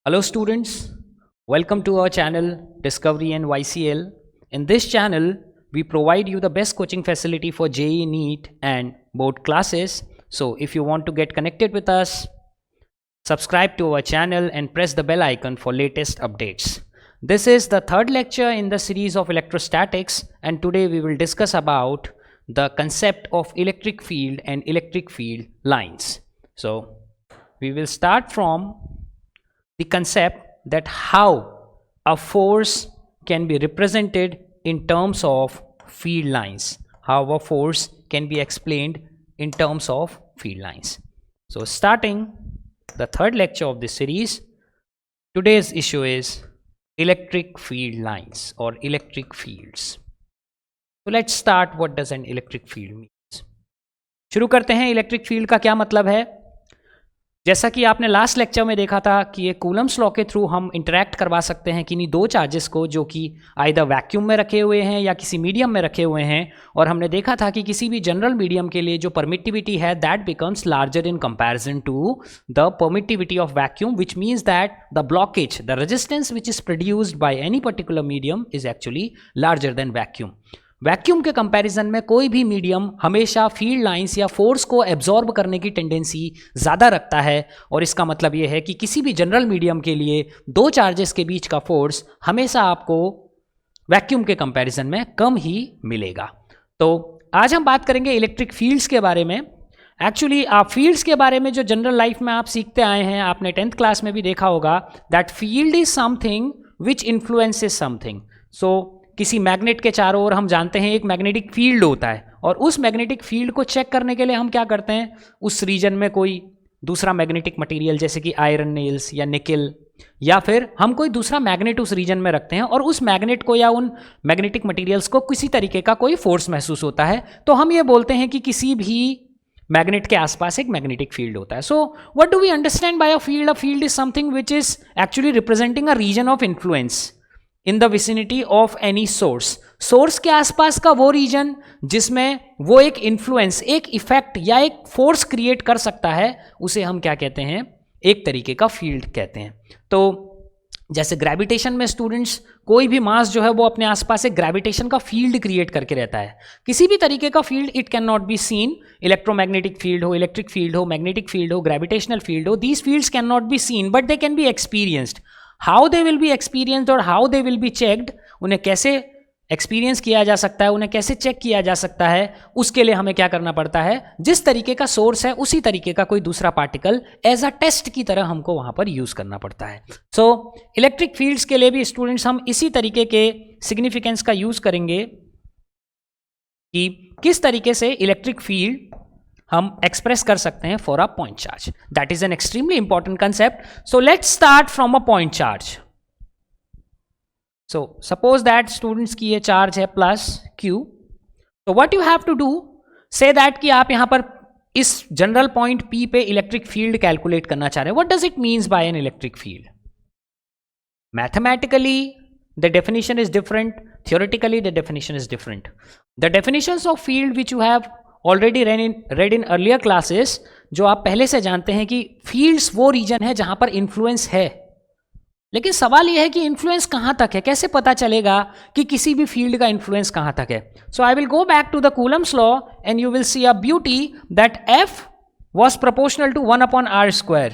Hello students, welcome to our channel Discovery and YCL. In this channel, we provide you the best coaching facility for JEE, NEET and board classes. So if you want to get connected with us, subscribe to our channel and press the bell icon for latest updates. This is the third lecture in the series of electrostatics, and today we will discuss about the concept of electric field and electric field lines. So we will start from the concept that how a force can be represented in terms of field lines, how a force can be explained in terms of field lines. So starting the third lecture of this series, today's issue is electric field lines or electric fields. So let's start, what does an electric field means? शुरू करते हैं electric field का क्या मतलब है। जैसा कि आपने लास्ट लेक्चर में देखा था कि ये कूलम्स लॉ के थ्रू हम इंटरैक्ट करवा सकते हैं किन्हीं दो चार्जेस को जो कि आइदर वैक्यूम में रखे हुए हैं या किसी मीडियम में रखे हुए हैं, और हमने देखा था कि किसी भी जनरल मीडियम के लिए जो परमिटिविटी है that becomes larger in comparison to the permittivity of vacuum, which means that the blockage, the resistance which is produced by any particular medium is actually larger than vacuum. Vacuum के comparison में कोई भी medium हमेशा field lines या force को absorb करने की tendency ज़्यादा रखता है, और इसका मतलब ये है कि किसी भी जनरल मीडियम के लिए दो चार्जेस के बीच का फोर्स हमेशा आपको वैक्यूम के कंपैरिजन में कम ही मिलेगा। तो आज हम बात करेंगे इलेक्ट्रिक फील्ड्स के बारे में। एक्चुअली आप फील्ड्स के बारे में जो जनरल लाइफ में आप सीखते आए हैं, आपने 10th क्लास में भी देखा होगा that field is something which influences something. So किसी मैग्नेट के चारों ओर हम जानते हैं एक मैग्नेटिक फील्ड होता है, और उस मैग्नेटिक फील्ड को चेक करने के लिए हम क्या करते हैं, उस रीजन में कोई दूसरा मैग्नेटिक मटेरियल जैसे कि आयरन नेल्स या निकल, या फिर हम कोई दूसरा मैग्नेट उस रीजन में रखते हैं और उस मैग्नेट को या उन मैग्नेटिक मटेरियल्स को किसी तरीके का कोई फोर्स महसूस होता है, तो हम ये बोलते हैं कि किसी भी मैग्नेट के आसपास एक मैग्नेटिक फील्ड होता है। So what do we understand by a field? A field is something which is actually representing a region of influence in the vicinity of any source. Source के आसपास का वो रीजन जिसमें वो एक इन्फ्लुएंस, एक इफेक्ट या एक फोर्स क्रिएट कर सकता है, उसे हम क्या कहते हैं, एक तरीके का फील्ड कहते हैं। तो जैसे ग्रेविटेशन में स्टूडेंट्स कोई भी मास जो है वो अपने आसपास एक ग्रेविटेशन का फील्ड क्रिएट करके रहता है। किसी भी तरीके का field, it can not be seen, electromagnetic field हो, इलेक्ट्रिक फील्ड हो, मैग्नेटिक फील्ड हो, ग्रेविटेशनल फील्ड हो, these fields can not be seen but they can be experienced. How they will be experienced और how they will be checked, उन्हें कैसे experience किया जा सकता है, उन्हें कैसे चेक किया जा सकता है, उसके लिए हमें क्या करना पड़ता है, जिस तरीके का सोर्स है उसी तरीके का कोई दूसरा पार्टिकल एज अ टेस्ट की तरह हमको वहां पर यूज करना पड़ता है। सो इलेक्ट्रिक फील्ड्स के लिए भी स्टूडेंट्स हम इसी तरीके के सिग्निफिकेंस का यूज करेंगे कि किस तरीके से इलेक्ट्रिक फील्ड हम एक्सप्रेस कर सकते हैं for a point charge. That is an extremely important concept. So let's start from a point charge. So suppose that students की ये चार्ज है प्लस क्यू। तो what you have to do, say that कि आप यहां पर इस general point P पे इलेक्ट्रिक फील्ड कैलकुलेट करना चाह रहे हैं। What does it means by an electric field? Mathematically the definition is different, theoretically the definition is different. The definitions of field which you have already read in earlier classes, जो आप पहले से जानते हैं कि fields वो region है जहां पर influence है, लेकिन सवाल यह है कि influence कहां तक है, कैसे पता चलेगा कि किसी भी field का influence कहां तक है। So I will go back to the Coulomb's law and you will see a beauty that F was proportional to 1 upon r square.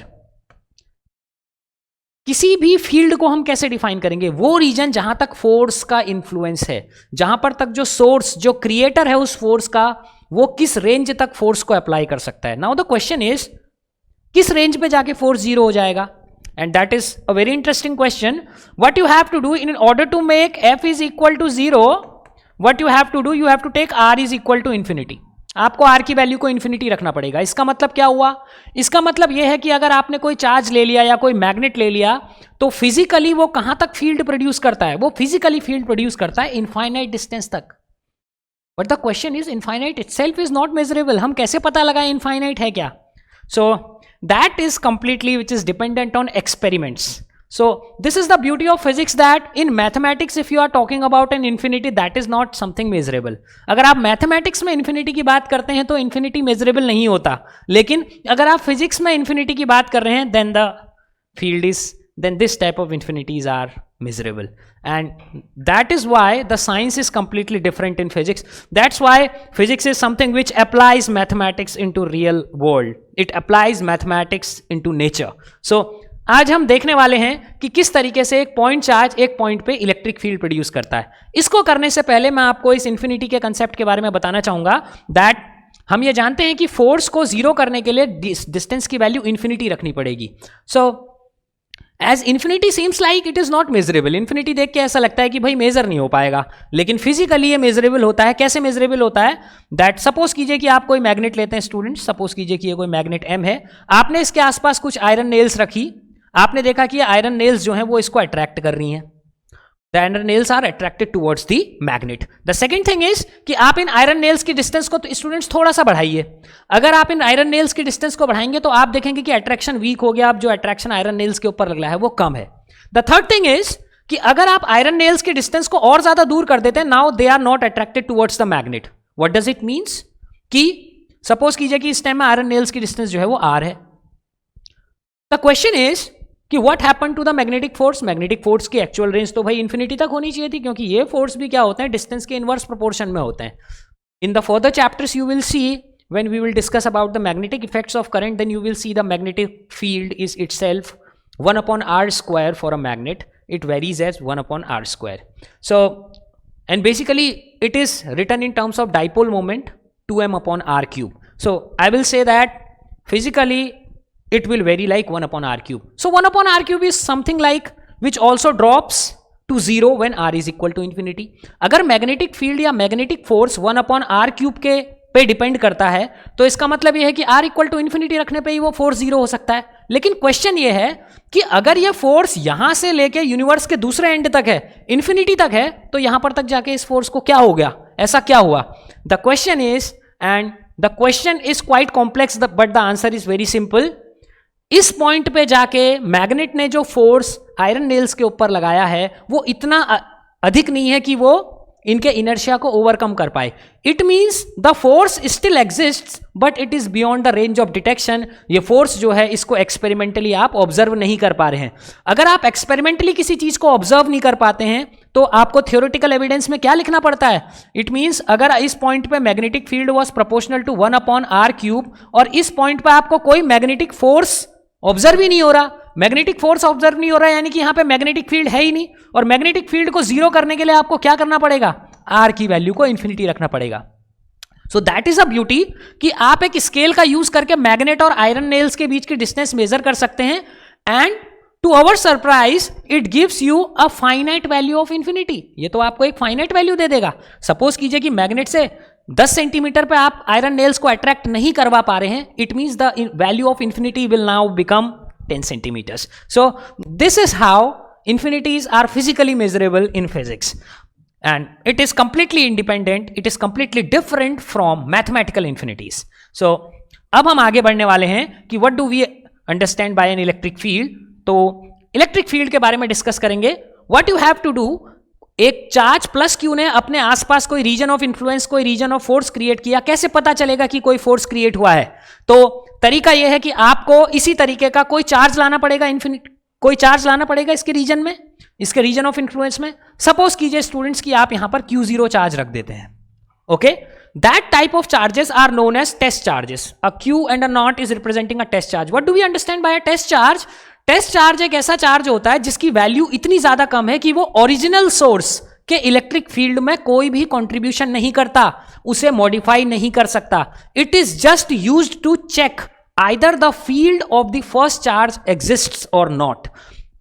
किसी भी फील्ड को हम कैसे डिफाइन करेंगे? वो रीजन जहां तक फोर्स का इंफ्लुएंस है, जहां पर तक जो सोर्स, जो क्रिएटर है उस फोर्स का, वो किस रेंज तक फोर्स को अप्लाई कर सकता है। नाउ द क्वेश्चन इज, किस रेंज पे जाके फोर्स जीरो हो जाएगा? And that is a very interesting question. What you have to do in order to make F is equal to zero, what you have to do, you have to take R is equal to infinity. आपको R की value को infinity रखना पड़ेगा। इसका मतलब क्या हुआ? इसका मतलब यह है कि अगर आपने कोई चार्ज ले लिया या कोई मैग्नेट ले लिया, तो फिजिकली वो कहां तक फील्ड प्रोड्यूस करता है? वो फिजिकली फील्ड प्रोड्यूस करता है इनफाइनाइट डिस्टेंस तक। But the question is, infinite itself is not measurable. हम कैसे पता लगाएं इनफाइनाइट है क्या? So that is completely which is dependent on experiments. So this is the beauty of physics, that in mathematics if you are talking about an infinity, that is not something measurable. अगर आप mathematics में infinity की बात करते हैं तो infinity measurable नहीं होता, लेकिन अगर आप physics में infinity की बात कर रहे हैं then the field is then this type of infinities are measurable. And that is why the science is completely different in physics. That's why physics is something which applies mathematics into real world. It applies mathematics into nature. So आज हम देखने वाले हैं कि किस तरीके से एक पॉइंट चार्ज एक पॉइंट पे इलेक्ट्रिक फील्ड प्रोड्यूस करता है. इसको करने से पहले मैं आपको इस इन्फिनिटी के कंसेप्ट के बारे में बताना चाहूंगा. दैट हम ये जानते हैं कि फोर्स को जीरो करने के लिए डिस्टेंस की वैल्यू इन्फिनिटी रखनी पड़ेगी. So as infinity seems like it is not measurable. Infinity देख के ऐसा लगता है कि भाई मेजर नहीं हो पाएगा, लेकिन फिजिकली ये मेजरेबल होता है. कैसे मेजरेबल होता है? दैट सपोज कीजिए कि आप कोई मैग्नेट लेते हैं स्टूडेंट्स. सपोज कीजिए कि ये कोई मैग्नेट एम है. आपने इसके आसपास कुछ आयरन नेल्स रखी. आपने देखा कि ये आयरन नेल्स जो हैं वो इसको अट्रैक्ट कर रही हैं. The iron nails are attracted towards the magnet. The second thing is कि आप इन आयरन नेल्स की डिस्टेंस को तो स्टूडेंट्स थोड़ा सा बढ़ाइए. अगर आप इन आयरन नेल्स की डिस्टेंस को बढ़ाएंगे तो आप देखेंगे कि अट्रैक्शन वीक हो गया. अब जो अट्रैक्शन आयरन नेल्स के ऊपर लग रहा है वो कम है. द थर्ड थिंग इज कि अगर आप आयरन नेल्स की डिस्टेंस को और ज्यादा दूर कर देते हैं, now they are not attracted towards the magnet. What does it means? कि सपोज कीजिए कि इस टाइम में आयरन नेल्स की डिस्टेंस जो है वो आर है. द क्वेश्चन इज कि what happened to the magnetic force. Magnetic force की एक्चुअल रेंज तो भाई इन्फिनिटी तक होनी चाहिए थी, क्योंकि ये फोर्स भी क्या होते हैं, डिस्टेंस के इनवर्स प्रोपोर्शन में होते हैं. In the further chapters you will see when we will discuss about the magnetic effects of current, then you will see the magnetic field is itself 1/r² for a magnet. It varies as 1/r². So and basically it is written in terms of dipole moment 2m/r³. So I will say that physically it will vary like 1/r³. So 1/r³ is something like which also drops to 0 when r is equal to infinity. अगर magnetic field या magnetic force 1/r³ के पे depend करता है तो इसका मतलब यह है कि r इक्वल टू इन्फिनिटी रखने पे ही वो फोर्स जीरो हो सकता है. लेकिन क्वेश्चन ये है कि अगर ये फोर्स यहां से लेके यूनिवर्स के दूसरे एंड तक है, इन्फिनिटी तक है, तो यहां पर तक जाके इस फोर्स को क्या हो गया, ऐसा क्या हुआ? The question is, and the question is quite complex but the answer is very simple. इस पॉइंट पे जाके मैग्नेट ने जो फोर्स आयरन नेल्स के ऊपर लगाया है वो इतना अधिक नहीं है कि वो इनके इनर्शिया को ओवरकम कर पाए. It means the force still exists but it is beyond the range of detection. ये फोर्स जो है इसको एक्सपेरिमेंटली आप ऑब्जर्व नहीं कर पा रहे हैं. अगर आप एक्सपेरिमेंटली किसी चीज को ऑब्जर्व नहीं कर पाते हैं तो आपको थ्योरेटिकल एविडेंस में क्या लिखना पड़ता है? इट मींस अगर इस पॉइंट पे magnetic field was proportional to 1/r³ और इस पॉइंट पे आपको कोई मैग्नेटिक फोर्स ऑब्जर्व ही नहीं हो रहा, मैग्नेटिक फोर्स ऑब्जर्व नहीं हो रहा, यानी कि यहां पे मैग्नेटिक फील्ड है ही नहीं. और मैग्नेटिक फील्ड को जीरो करने के लिए आपको क्या करना पड़ेगा? आर की वैल्यू को इन्फिनिटी रखना पड़ेगा. So that is a beauty कि आप एक स्केल का यूज करके मैग्नेट और आयरन नेल्स के बीच की डिस्टेंस मेजर कर सकते हैं. And to our surprise it gives you a finite value of infinity. ये तो आपको एक फाइनाइट वैल्यू दे देगा. सपोज कीजिए कि मैग्नेट से 10 सेंटीमीटर पे आप आयरन नेल्स को अट्रैक्ट नहीं करवा पा रहे हैं. It means the value of infinity will now become 10 centimeters. So this is how infinities are physically measurable in physics, and it is completely independent, it is completely different from mathematical infinities. So अब हम आगे बढ़ने वाले हैं कि what do we understand by an electric field. तो electric field के बारे में डिस्कस करेंगे. What you have to do, एक चार्ज प्लस क्यू ने अपने आसपास कोई रीजन ऑफ इन्फ्लुएंस, कोई रीजन ऑफ फोर्स क्रिएट किया. कैसे पता चलेगा कि कोई फोर्स क्रिएट हुआ है? तो तरीका यह है कि आपको इसी तरीके का कोई चार्ज लाना पड़ेगा, कोई चार्ज लाना पड़ेगा इसके रीजन में, इसके रीजन ऑफ इन्फ्लुएंस में. सपोज कीजिए स्टूडेंट्स कि आप यहां पर Q0 चार्ज रख देते हैं. Okay, that type of charges are known as test charges. A Q and a not is representing a test charge. What do we understand by a test charge? Test charge एक ऐसा charge होता है जिसकी value इतनी ज्यादा कम है कि वो ओरिजिनल सोर्स के इलेक्ट्रिक फील्ड में कोई भी कंट्रीब्यूशन नहीं करता, उसे मॉडिफाई नहीं कर सकता. It is just used to check either the field of the first charge exists और नॉट.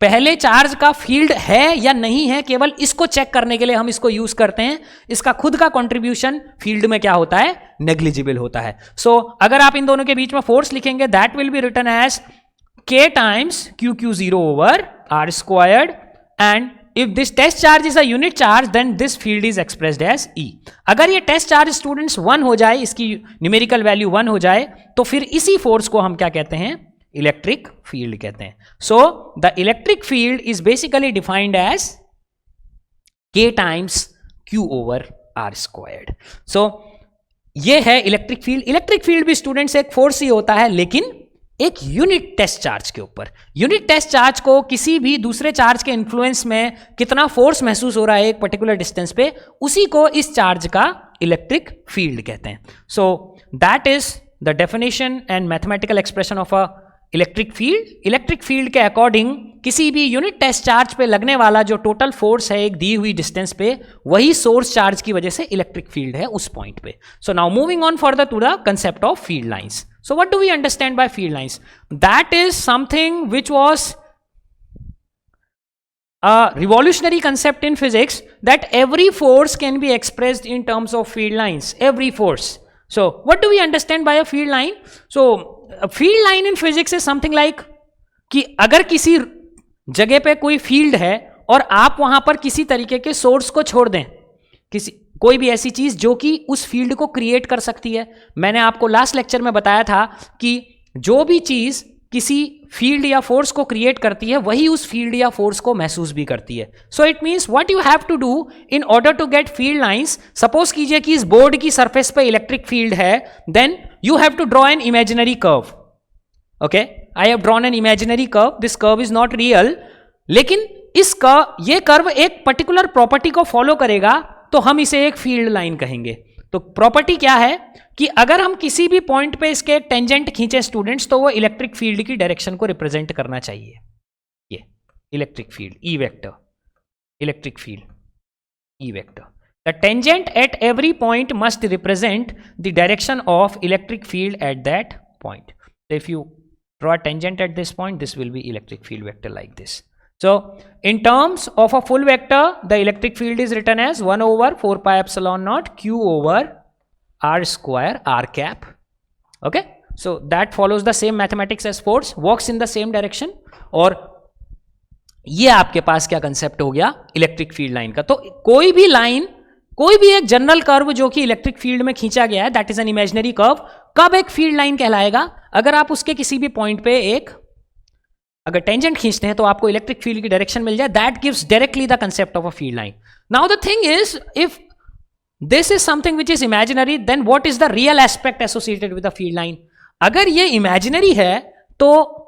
पहले चार्ज का फील्ड है या नहीं है, केवल इसको चेक करने के लिए हम इसको यूज करते हैं. इसका खुद का कंट्रीब्यूशन फील्ड में क्या होता है? नेग्लिजिबल होता है. सो अगर आप इन दोनों के बीच में फोर्स लिखेंगे, that will be written as K times QQ0 over r², and if this test charge is a unit charge then this field is expressed as E. अगर ये टेस्ट चार्ज स्टूडेंट्स 1 हो जाए, इसकी न्यूमेरिकल वैल्यू 1 हो जाए, तो फिर इसी फोर्स को हम क्या कहते हैं? इलेक्ट्रिक फील्ड कहते हैं. So the electric field is basically defined as K times Q over r². So ये है इलेक्ट्रिक फील्ड. इलेक्ट्रिक फील्ड भी स्टूडेंट्स एक फोर्स ही होता है, लेकिन एक यूनिट टेस्ट चार्ज के ऊपर। यूनिट टेस्ट चार्ज को किसी भी दूसरे चार्ज के इन्फ्लुएंस में कितना फोर्स महसूस हो रहा है एक पर्टिकुलर डिस्टेंस पे, उसी को इस चार्ज का इलेक्ट्रिक फील्ड कहते हैं। So that is the definition and mathematical expression of a electric field. Electric field के अकॉर्डिंग किसी भी यूनिट टेस्ट चार्ज पे लगने वाला जो टोटल फोर्स है एक दी हुई डिस्टेंस पे, वही सोर्स चार्ज की वजह से इलेक्ट्रिक फील्ड है उस पॉइंट पे। So now moving on further to the concept of field lines. So what do we understand by field lines? That is something which was a revolutionary concept in physics, that every force can be expressed in terms of field lines. Every force. So what do we understand by a field line? So a field line in physics is something like कि अगर किसी जगह पे कोई field है और आप वहां पर किसी तरीके के सोर्स को छोड़ दें, कोई भी ऐसी चीज जो कि उस फील्ड को क्रिएट कर सकती है। मैंने आपको लास्ट लेक्चर में बताया था कि जो भी चीज किसी फील्ड या फोर्स को क्रिएट करती है वही उस फील्ड या फोर्स को महसूस भी करती है। So it means what you have to do in order to get field lines. Suppose कीजिए कि इस बोर्ड की सरफेस पे इलेक्ट्रिक फील्ड है, then you have to draw an imaginary curve. Okay, I have drawn an imaginary curve, this curve is not real, लेकिन ये curve एक particular property को फॉलो करेगा, तो हम इसे एक फील्ड लाइन कहेंगे। तो प्रॉपर्टी क्या है कि अगर हम किसी भी पॉइंट पे इसके एक टेंजेंट खींचे स्टूडेंट्स, तो वो इलेक्ट्रिक फील्ड की डायरेक्शन को रिप्रेजेंट करना चाहिए। ये electric field E vector, electric field E vector, the tangent at every point must represent the direction of electric field at that point. If you draw a tangent at this point, this will be electric field vector like this. So in terms of a full vector, the electric field is written as 1 over 4 pi epsilon naught q over r square r cap. Okay, so that follows the same mathematics as force, works in the same direction. और ये आपके पास क्या concept हो गया electric field line का। तो कोई भी लाइन, कोई भी एक जनरल कर्व जो कि इलेक्ट्रिक फील्ड में खींचा गया है, that is N imaginary curve, कब एक फील्ड लाइन कहलाएगा? अगर आप उसके किसी भी पॉइंट पे एक अगर टेंजेंट खींचते हैं तो आपको इलेक्ट्रिक फील्ड की डायरेक्शन मिल जाए, that gives directly the concept of a field line. Now the thing is, if this is something which is imaginary, then what is the real aspect associated with the field line? अगर ये imaginary है तो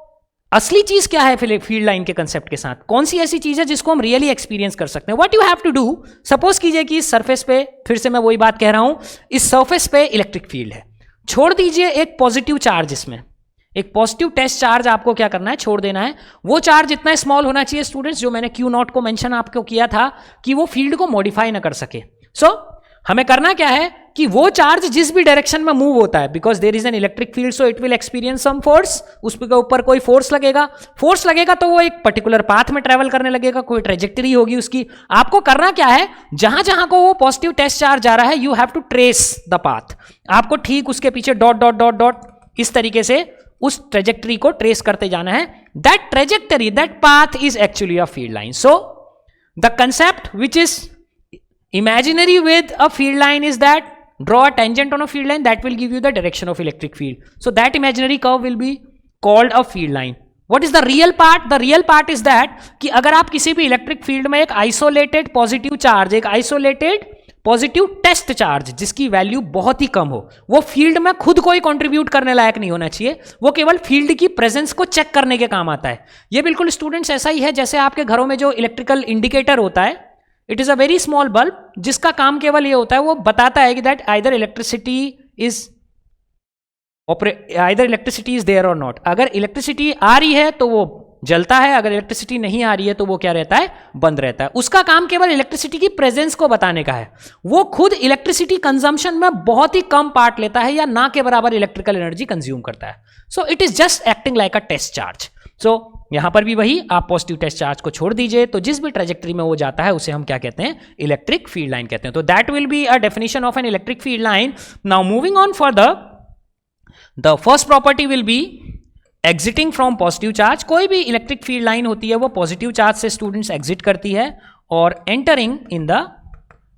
असली चीज क्या है field line के concept के साथ? कौन सी ऐसी चीज है जिसको हम रियली एक्सपीरियंस कर सकते हैं? What you have to do, suppose कीजिए कि इस सरफेस पे, फिर से मैं वही बात कह रहा हूं, इस सरफेस पे इलेक्ट्रिक फील्ड है, छोड़ दीजिए एक पॉजिटिव चार्ज, इसमें एक पॉजिटिव टेस्ट चार्ज आपको क्या करना है, छोड़ देना है। वो चार्ज इतना स्मॉल होना चाहिए स्टूडेंट्स, जो मैंने क्यू नॉट को मेंशन आपको किया था, कि वो फील्ड को मॉडिफाई ना कर सके। सो हमें करना क्या है कि वो चार्ज जिस भी डायरेक्शन में मूव होता है, because there is an electric field, so it will experience some force, उस के ऊपर कोई फोर्स लगेगा तो वो एक पर्टिकुलर पाथ में ट्रेवल करने लगेगा, कोई ट्रेजेक्टरी होगी उसकी। आपको करना क्या है, जहां जहां को वो पॉजिटिव टेस्ट चार्ज जा रहा है, you have to trace the path. आपको ठीक उसके पीछे डॉट डॉट डॉट डॉट इस तरीके से उस ट्रेजेक्टरी को ट्रेस करते जाना है। That trajectory, that path is actually a field line. So the concept which is imaginary with a field line is that draw a tangent on a field line, that will give you the direction of electric field. So that imaginary curve will be called a field line. What is the real part? The real part is that कि अगर आप किसी भी electric field में एक isolated positive charge, एक isolated positive test charge जिसकी value बहुत ही कम हो, वो फील्ड में खुद कोई कंट्रीब्यूट करने लायक नहीं होना चाहिए, वो केवल फील्ड की प्रेजेंस को चेक करने के काम आता है। ये बिल्कुल स्टूडेंट्स ऐसा ही है जैसे आपके घरों में जो इलेक्ट्रिकल इंडिकेटर होता है, it is a very small bulb जिसका काम केवल ये होता है, वो बताता है कि that either electricity is there और नॉट। अगर इलेक्ट्रिसिटी आ रही है तो वो जलता है, अगर इलेक्ट्रिसिटी नहीं आ रही है तो वो क्या रहता है, बंद रहता है। उसका काम केवल इलेक्ट्रिसिटी की प्रेजेंस को बताने का है। वो खुद इलेक्ट्रिसिटी कंजम्पशन में बहुत ही कम पार्ट लेता है या ना के बराबर इलेक्ट्रिकल एनर्जी कंज्यूम करता है। So it is just acting like a test charge. So यहां पर भी वही, आप पॉजिटिव टेस्ट चार्ज को छोड़ दीजिए तो जिस भी ट्रेजेक्टरी में वो जाता है उसे हम क्या कहते हैं, इलेक्ट्रिक फील्ड लाइन कहते हैं। तो that will be a definition of N electric field line. Now moving on further, the first property will be exiting from positive charge. कोई भी इलेक्ट्रिक फील्ड लाइन होती है वो पॉजिटिव चार्ज से students exit करती है और entering in the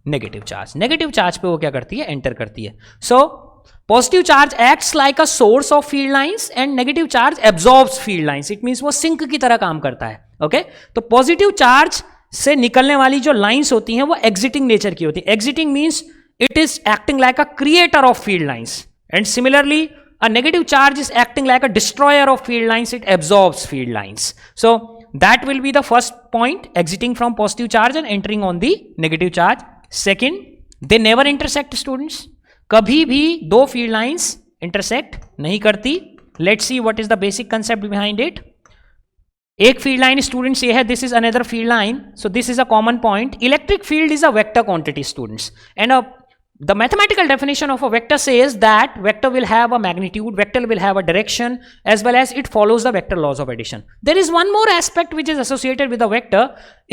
negative charge. Negative charge पे वो क्या करती है, एंटर करती है। So positive charge acts like a source of field lines and negative charge absorbs field lines. It means वो सिंक की तरह काम करता है। ओके, तो पॉजिटिव चार्ज से निकलने वाली जो लाइंस होती हैं वो एग्जिटिंग नेचर की होती है। Exiting means it is acting like a creator of field lines, and similarly a negative charge is acting like a destroyer of field lines, it absorbs field lines. So that will be the first point, exiting from positive charge and entering on the negative charge. Second, they never intersect students. कभी भी दो field lines intersect नहीं करती. Let's see what is the basic concept behind it. एक field line students ये है, this is another field line, so this is a common point. Electric field is a vector quantity students, and the mathematical definition of a vector says that vector will have a magnitude, vector will have a direction, as well as it follows the vector laws of addition. There is one more aspect which is associated with a vector,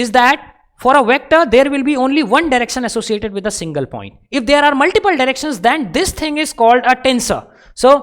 is that for a vector there will be only one direction associated with a single point. If there are multiple directions, then this thing is called a tensor. So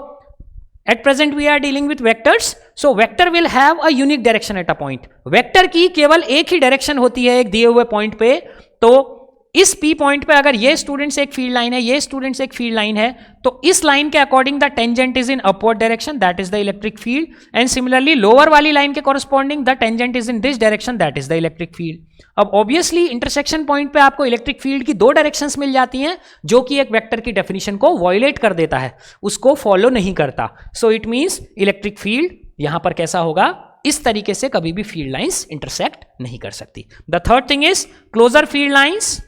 at present we are dealing with vectors, so vector will have a unique direction at a point. vector की केवल एक ही direction होती है एक दिए हुए point पे. तो इस P पॉइंट पे अगर ये स्टूडेंट्स एक फील्ड लाइन है, ये स्टूडेंट्स एक फील्ड लाइन है, तो इस लाइन के according the tangent is in upward direction, that is the electric field. And similarly lower वाली लाइन के corresponding the tangent is in this direction, that is the electric field. अब obviously intersection point पे आपको electric field की दो directions मिल जाती हैं, जो कि एक वेक्टर की डेफिनेशन को वॉयलेट कर देता है, उसको फॉलो नहीं करता. सो इट मींस इलेक्ट्रिक फील्ड यहां पर कैसा होगा, इस तरीके से कभी भी फील्ड लाइंस इंटरसेक्ट नहीं कर सकती. The third thing is closer field lines.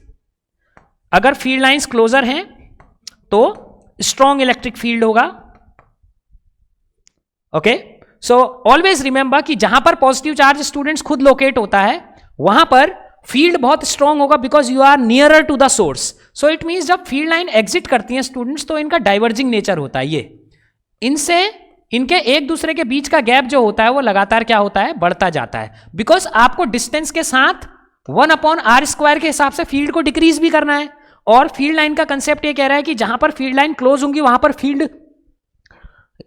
अगर फील्ड लाइंस क्लोजर हैं तो स्ट्रॉन्ग इलेक्ट्रिक फील्ड होगा. ओके, सो ऑलवेज रिमेंबर कि जहां पर पॉजिटिव चार्ज स्टूडेंट्स खुद लोकेट होता है वहां पर फील्ड बहुत स्ट्रॉन्ग होगा, because you are nearer to the source. So it means जब फील्ड लाइन एग्जिट करती हैं स्टूडेंट्स तो इनका डाइवर्जिंग नेचर होता है. ये इनसे इनके एक दूसरे के बीच का गैप जो होता है वो लगातार क्या होता है, बढ़ता जाता है. बिकॉज आपको डिस्टेंस के साथ 1/r² के हिसाब से फील्ड को डिक्रीज भी करना है. और फील्ड लाइन का कंसेप्ट ये कह रहा है कि जहां पर फील्ड लाइन क्लोज होंगी वहां पर फील्ड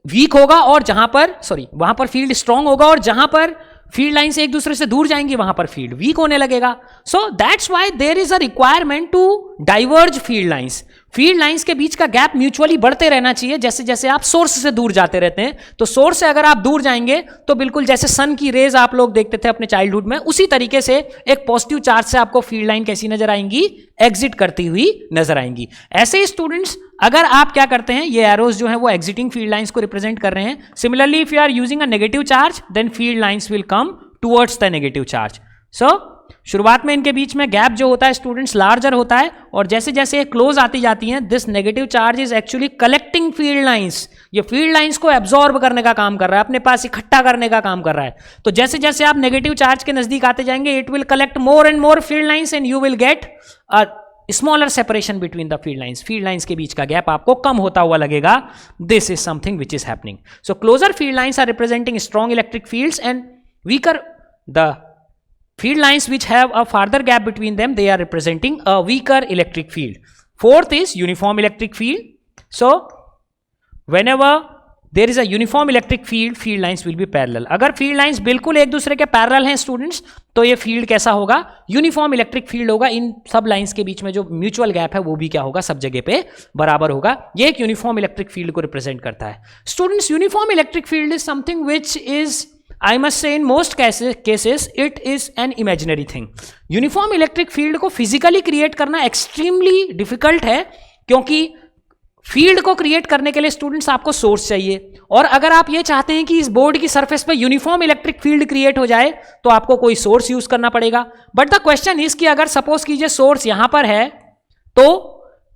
वीक होगा, और वहां पर फील्ड स्ट्रांग होगा, और जहां पर फील्ड लाइन से एक दूसरे से दूर जाएंगी वहां पर फील्ड वीक होने लगेगा. So that's why there is a requirement to diverge field lines. Field lines के बीच का गैप म्यूचुअली बढ़ते रहना चाहिए जैसे जैसे आप सोर्स से दूर जाते रहते हैं. तो सोर्स से अगर आप दूर जाएंगे तो बिल्कुल जैसे सन की रेज आप लोग देखते थे अपने चाइल्डहुड में, उसी तरीके से एक पॉजिटिव चार्ज से आपको फील्ड लाइन कैसी नजर आएंगी, एग्जिट करती हुई नजर आएंगी. ऐसे ही स्टूडेंट्स अगर आप क्या करते हैं, ये एरोज जो है वो एग्जिटिंग फील्ड लाइंस को रिप्रेजेंट कर रहे हैं. Similarly if you are using a negative charge then field lines will come towards the negative charge. So शुरुआत में इनके बीच में गैप जो होता है स्टूडेंट्स लार्जर होता है, और जैसे जैसे क्लोज आती जाती हैं this negative charge is actually collecting field lines. ये फील्ड लाइंस को एब्जॉर्ब करने का काम कर रहा है, अपने पास इकट्ठा करने का काम कर रहा है. तो जैसे जैसे आप नेगेटिव चार्ज के नजदीक आते जाएंगे it will collect more and more field lines and you will get a smaller separation between the field lines. Field lines के बीच का गैप आपको कम होता हुआ लगेगा. This is something which is happening. So closer field lines are representing strong electric fields and weaker the field lines which have a farther gap between them, they are representing a weaker electric field. Fourth is uniform electric field. So whenever there is a uniform electric field, field lines will be parallel. अगर field lines बिल्कुल एक दूसरे के parallel हैं students तो ये field कैसा होगा, यूनिफॉर्म इलेक्ट्रिक फील्ड होगा. इन सब लाइंस के बीच में जो म्यूचुअल गैप है वो भी क्या होगा, सब जगह पे बराबर होगा. ये एक यूनिफॉर्म इलेक्ट्रिक फील्ड को रिप्रेजेंट करता है. Students uniform electric field is something which is I must say in most cases it is an imaginary thing. Uniform electric field को फिजिकली क्रिएट करना एक्सट्रीमली डिफिकल्ट है, क्योंकि फील्ड को create करने के लिए स्टूडेंट्स आपको सोर्स चाहिए, और अगर आप ये चाहते हैं कि इस बोर्ड की सरफेस पे यूनिफॉर्म इलेक्ट्रिक फील्ड क्रिएट हो जाए तो आपको कोई सोर्स यूज करना पड़ेगा. बट द क्वेश्चन इज कि अगर सपोज कीजिए सोर्स यहां पर है तो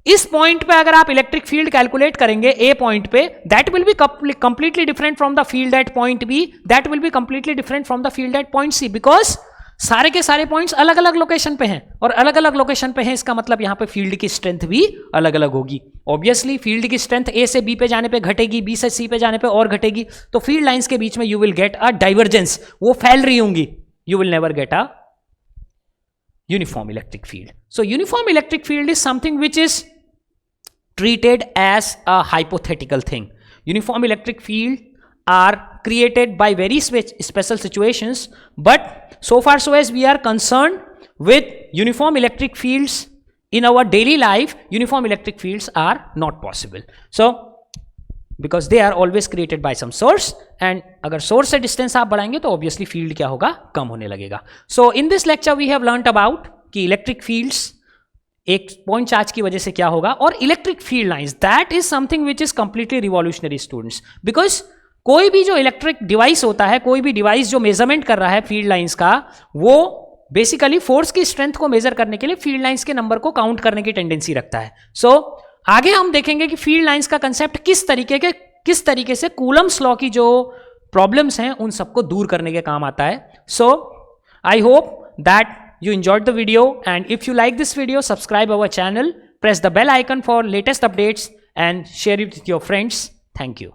इस पॉइंट पे अगर आप इलेक्ट्रिक फील्ड कैलकुलेट करेंगे ए पॉइंट पे, that will be completely different from the field at point B, that will be completely different from the field at point C, because सारे के सारे पॉइंट्स अलग अलग लोकेशन पे हैं, और अलग अलग लोकेशन पे हैं इसका मतलब यहां पे फील्ड की स्ट्रेंथ भी अलग अलग होगी. ऑब्वियसली फील्ड की स्ट्रेंथ ए से बी पे जाने पे घटेगी, बी से सी पे जाने पे और घटेगी, तो फील्ड लाइंस के बीच में you will get a divergence, वो फैल रही होंगी, you will never get a uniform electric field. So uniform electric field is something which is treated as a hypothetical thing. Uniform electric field are created by very special situations, but so far so as we are concerned with uniform electric fields in our daily life, uniform electric fields are not possible. So because they are always created by some source, and अगर source से distance आप बढ़ाएंगे तो obviously field क्या होगा, कम होने लगेगा. So in this lecture we have learnt about कि electric fields एक पॉइंट चार्ज की वजह से क्या होगा, और electric field lines, that is something which is completely revolutionary students, because कोई भी जो इलेक्ट्रिक डिवाइस होता है, कोई भी डिवाइस जो मेजरमेंट कर रहा है फील्ड लाइंस का, वो बेसिकली फोर्स की स्ट्रेंथ को मेजर करने के लिए फील्ड लाइंस के नंबर को काउंट करने की टेंडेंसी रखता है. सो आगे हम देखेंगे कि फील्ड लाइंस का कंसेप्ट किस तरीके से कूलम्स लॉ की जो प्रॉब्लम्स हैं उन सबको दूर करने के काम आता है. So I hope that you enjoyed the video, and if you like this video, subscribe our channel, press the bell icon for latest updates and share it with your friends. Thank you.